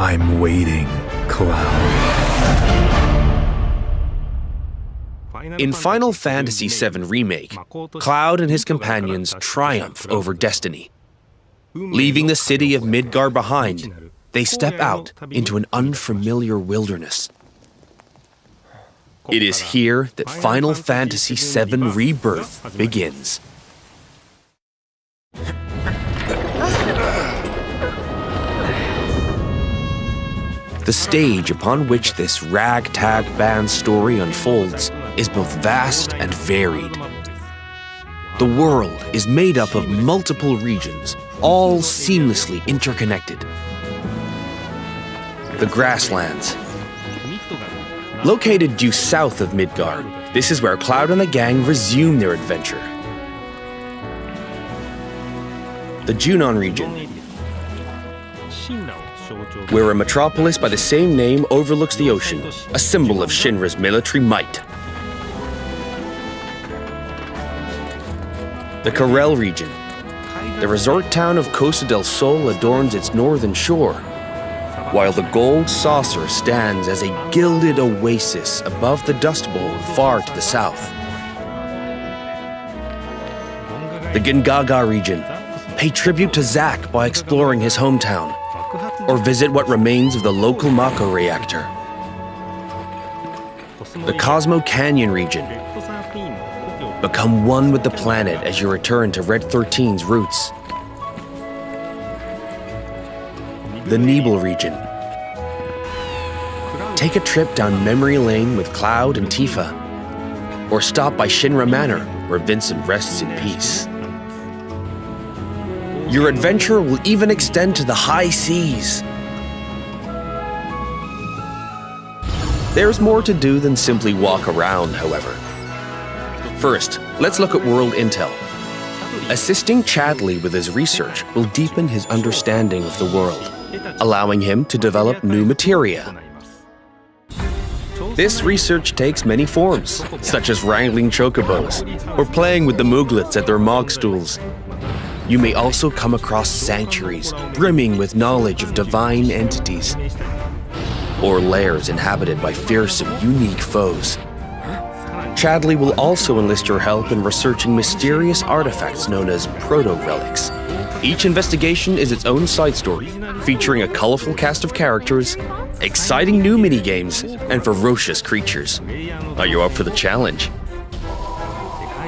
I'm waiting, Cloud. In Final Fantasy VII Remake, Cloud and his companions triumph over destiny. Leaving the city of Midgar behind, they step out into an unfamiliar wilderness. It is here that Final Fantasy VII Rebirth begins. The stage upon which this ragtag band story unfolds is both vast and varied. The world is made up of multiple regions, all seamlessly interconnected. The Grasslands. Located due south of Midgar, this is where Cloud and the gang resume their adventure. The Junon region, where a metropolis by the same name overlooks the ocean, a symbol of Shinra's military might. The Corel region. The resort town of Costa del Sol adorns its northern shore, while the gold saucer stands as a gilded oasis above the Dust Bowl far to the south. The Gingaga region. Pay tribute to Zack by exploring his hometown, or visit what remains of the local Mako reactor. The Cosmo Canyon region. Become one with the planet as you return to Red 13's roots. The Nebel region. Take a trip down memory lane with Cloud and Tifa, or stop by Shinra Manor, where Vincent rests in peace. Your adventure will even extend to the high seas. There's more to do than simply walk around, however. First, let's look at world intel. Assisting Chadley with his research will deepen his understanding of the world, allowing him to develop new materia. This research takes many forms, such as wrangling chocobos or playing with the Mooglets at their mog stools. You may also come across sanctuaries brimming with knowledge of divine entities, or lairs inhabited by fearsome, unique foes. Chadley will also enlist your help in researching mysterious artifacts known as proto-relics. Each investigation is its own side story, featuring a colorful cast of characters, exciting new minigames, and ferocious creatures. Are you up for the challenge?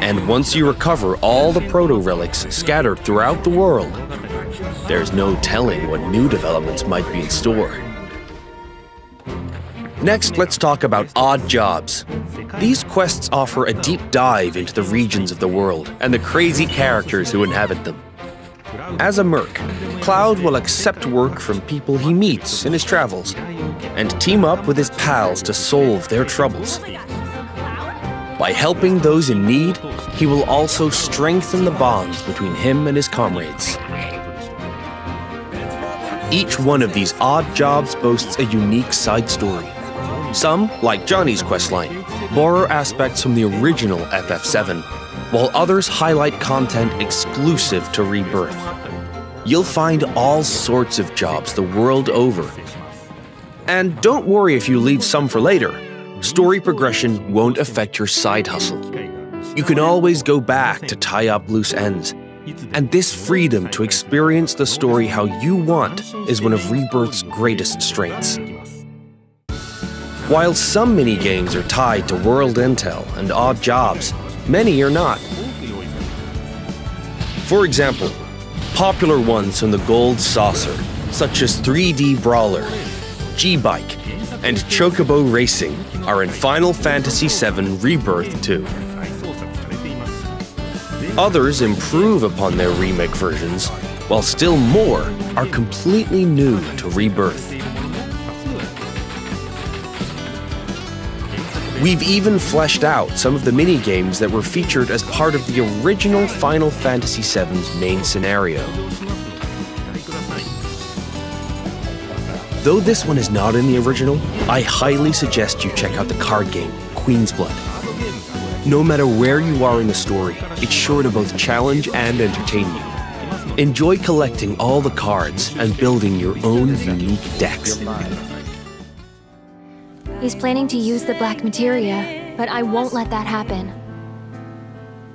And once you recover all the proto-relics scattered throughout the world, there's no telling what new developments might be in store. Next, let's talk about odd jobs. These quests offer a deep dive into the regions of the world and the crazy characters who inhabit them. As a merc, Cloud will accept work from people he meets in his travels and team up with his pals to solve their troubles. By helping those in need, he will also strengthen the bonds between him and his comrades. Each one of these odd jobs boasts a unique side story. Some, like Johnny's questline, borrow aspects from the original FF7, while others highlight content exclusive to Rebirth. You'll find all sorts of jobs the world over. And don't worry if you leave some for later. Story progression won't affect your side hustle. You can always go back to tie up loose ends. And this freedom to experience the story how you want is one of Rebirth's greatest strengths. While some minigames are tied to world intel and odd jobs, many are not. For example, popular ones from the Gold Saucer, such as 3D Brawler, G-Bike, and Chocobo Racing, are in Final Fantasy VII Rebirth 2. Others improve upon their remake versions, while still more are completely new to Rebirth. We've even fleshed out some of the mini-games that were featured as part of the original Final Fantasy VII's main scenario. Though this one is not in the original, I highly suggest you check out the card game, Queen's Blood. No matter where you are in the story, it's sure to both challenge and entertain you. Enjoy collecting all the cards and building your own unique decks. He's planning to use the black materia, but I won't let that happen.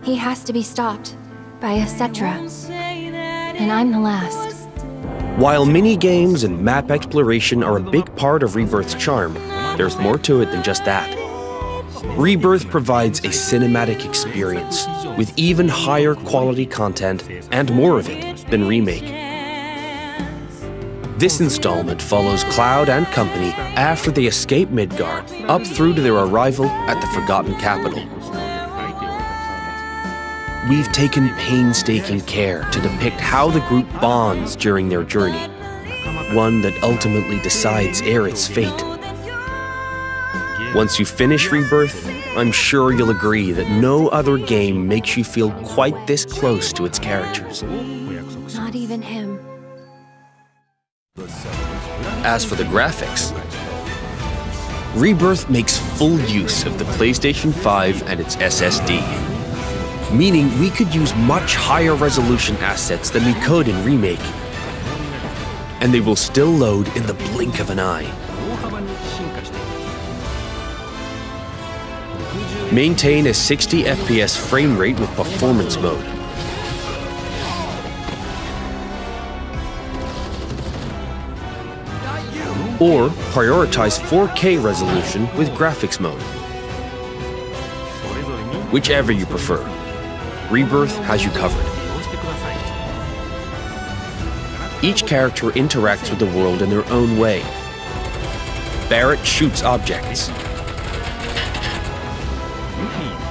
He has to be stopped by a Cetra, and I'm the last. While mini-games and map exploration are a big part of Rebirth's charm, there's more to it than just that. Rebirth provides a cinematic experience with even higher quality content and more of it than Remake. This installment follows Cloud and company after they escape Midgard up through to their arrival at the Forgotten Capital. We've taken painstaking care to depict how the group bonds during their journey, one that ultimately decides Aerith's fate. Once you finish Rebirth, I'm sure you'll agree that no other game makes you feel quite this close to its characters. Not even him. As for the graphics, Rebirth makes full use of the PlayStation 5 and its SSD, meaning we could use much higher resolution assets than we could in Remake, and they will still load in the blink of an eye. Maintain a 60 FPS frame rate with performance mode. Or prioritize 4K resolution with graphics mode. Whichever you prefer, Rebirth has you covered. Each character interacts with the world in their own way. Barrett shoots objects.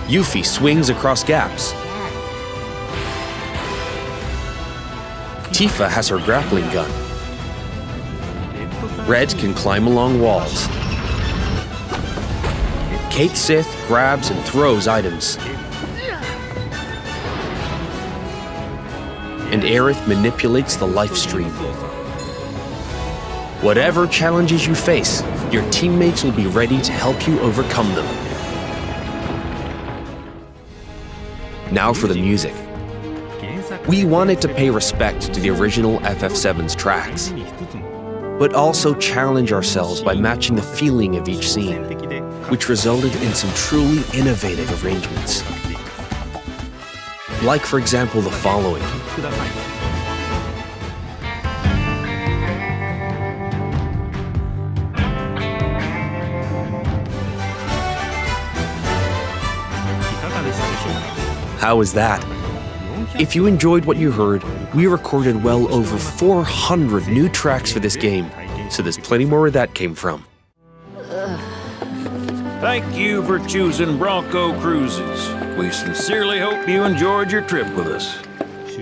Yuffie swings across gaps. Tifa has her grappling gun. Red can climb along walls. Kate Sith grabs and throws items. And Aerith manipulates the life stream. Whatever challenges you face, your teammates will be ready to help you overcome them. Now for the music. We wanted to pay respect to the original FF7's tracks, but also challenge ourselves by matching the feeling of each scene, which resulted in some truly innovative arrangements. Like, for example, the following. How was that? If you enjoyed what you heard, we recorded well over 400 new tracks for this game, so there's plenty more where that came from. Thank you for choosing Bronco Cruises. We sincerely hope you enjoyed your trip with us.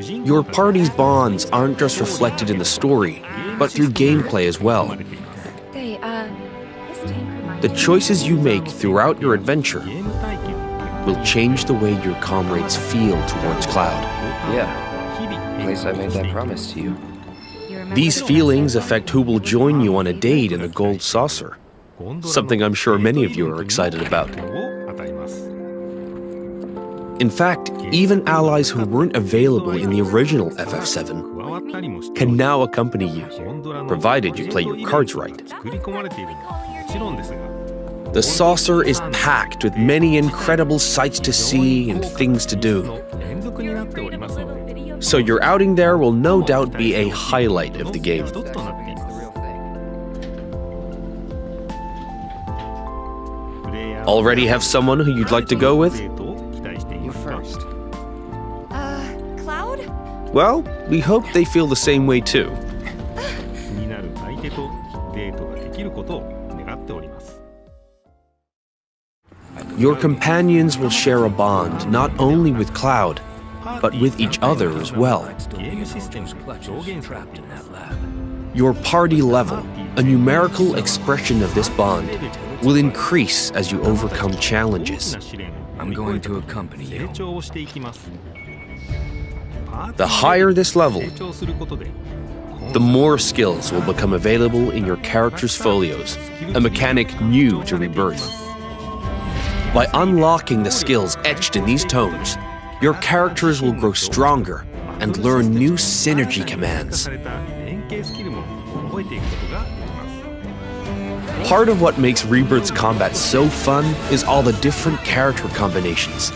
Your party's bonds aren't just reflected in the story, but through gameplay as well. The choices you make throughout your adventure will change the way your comrades feel towards Cloud. Yeah, place I made that promise to you. These feelings affect who will join you on a date in a gold saucer, something I'm sure many of you are excited about. In fact, even allies who weren't available in the original FF7 can now accompany you, provided you play your cards right. The saucer is packed with many incredible sights to see and things to do. So your outing there will no doubt be a highlight of the game. Already have someone who you'd like to go with? You first. Cloud? Well, we hope they feel the same way too. Your companions will share a bond not only with Cloud, but with each other as well. Your party level, a numerical expression of this bond, will increase as you overcome challenges. I'm going to accompany you. The higher this level, the more skills will become available in your character's folios, a mechanic new to Rebirth. By unlocking the skills etched in these tones, your characters will grow stronger and learn new synergy commands. Part of what makes Rebirth's combat so fun is all the different character combinations.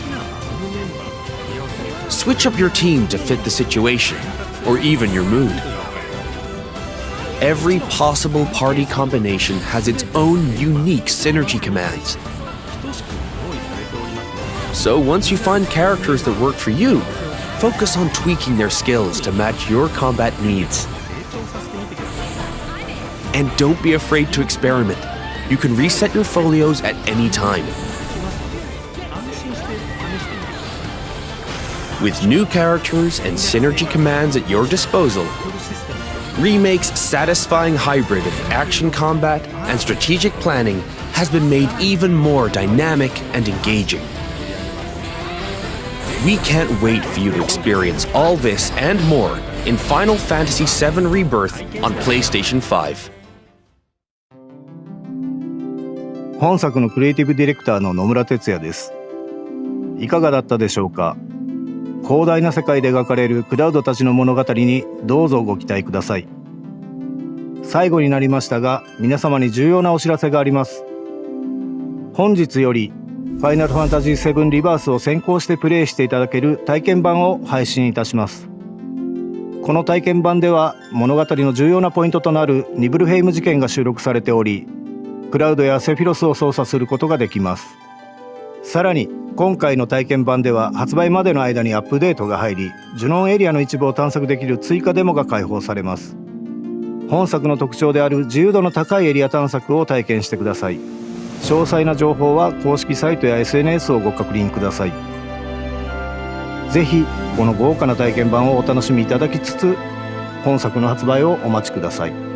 Switch up your team to fit the situation, or even your mood. Every possible party combination has its own unique synergy commands. So once you find characters that work for you, focus on tweaking their skills to match your combat needs. And don't be afraid to experiment. You can reset your folios at any time. With new characters and synergy commands at your disposal, Remake's satisfying hybrid of action combat and strategic planning has been made even more dynamic and engaging. We can't wait for you to experience all this and more in Final Fantasy VII Rebirth on PlayStation 5. 本作のクリエイティブディレクターの野村哲也です。いかがだったでしょうか。広大な世界で描かれるクラウドたちの物語にどうぞご期待ください。最後になりましたが、皆様に重要なお知らせがあります。本日よりファイナルファンタジー7リバースを先行してプレイしていただける体験版を配信いたします。この体験版では物語の重要なポイントとなるニブルヘイム事件が収録されており、クラウドやセフィロスを操作することができます。さらに今回の体験版では発売までの間にアップデートが入り、ジュノンエリアの一部を探索できる追加デモが開放されます。本作の特徴である自由度の高いエリア探索を体験してください。詳細な情報は公式サイトや SNS をご確認ください。ぜひこの豪華な体験版をお楽しみいただきつつ、本作の発売をお待ちください。